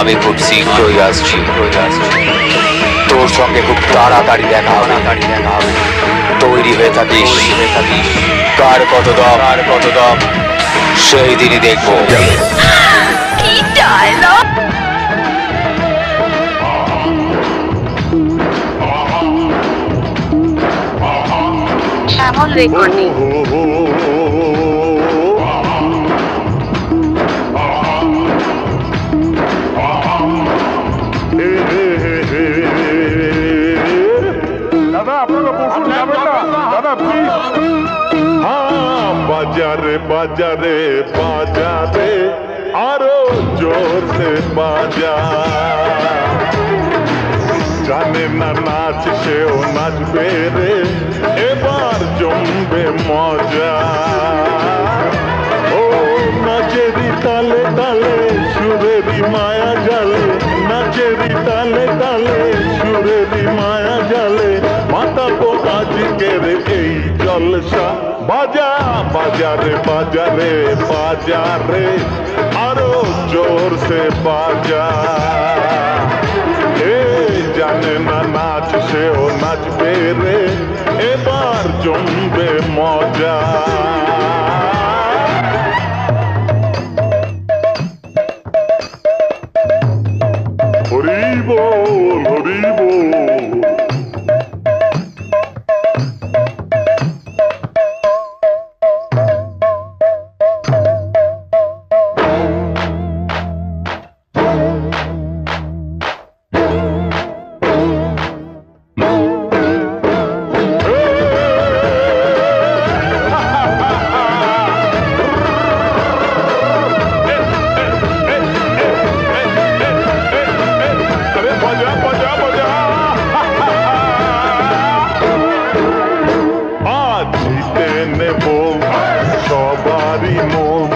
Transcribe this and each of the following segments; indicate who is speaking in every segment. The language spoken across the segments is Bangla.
Speaker 1: আমি খুব শীঘ্রই আসছি। তোর সঙ্গে খুব তাড়াতাড়ি দেখা হবে। তৈরি হয়ে থাকিস। কার কত দম সেই দিনই দেখবো।
Speaker 2: কি ডায়লগ! শ্যামল রেকর্ডিং।
Speaker 3: দাদা আপনারা বসুন, যাবেন না দাদা প্লিজ। বাজারে বাজারে বাজারে আরো জোর সে বাজা, জানে না নাচ সেও নাচবে রে, এবার জমবে মজা। ও নাচেরি তালে তালে সুরেরি মায়া জালে, নাচেরি তালে তালে সুরেরি মায়া জালে, মাতাবো আজকের এই জলসা। বাজা বাজারে বাজারে বাজারে আরো জোর সে বাজা, জানে না নাচ সেও নাচবে রে, এবার জমবে মজা। হরি বল হরি বল। সবারই মন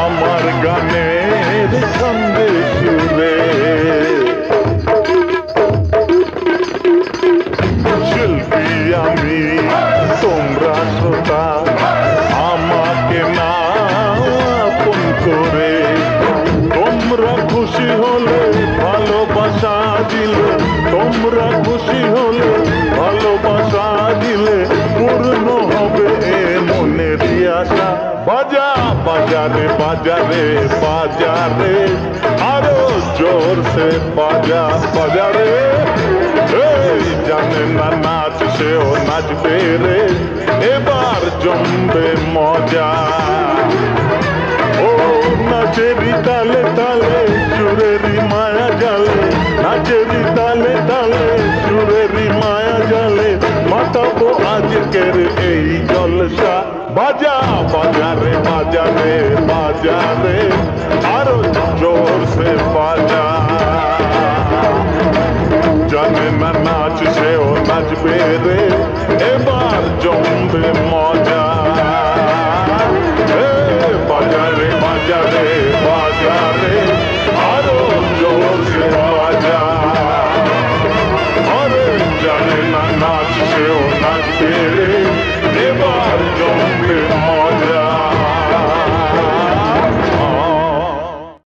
Speaker 3: আমার গানের ছন্দে সুরে, শিল্পী আমি তোমরা শ্রোতা, আমাকে না আপন করে, তোমরা খুশি হলে ভালোবাসা দিলে, তোমরা খুশি হলে ভালোবাসা দিলে পূর্ণ হবে এ মনেরই আশা। বাজা বাজারে বাজারে বাজারে আরো জোর সে বাজা বাজারে, জানে না নাচ সেও নাচবে রে, এবার জমবে মজা। ও নাচেরি তালে তালে সুরেরি মায়া জালে, নাচেরি তালে তালে সুরেরি মায়া জালে, মাতাবো আজকের এই জলসা। বাজা বাজারে বাজারে বাজারে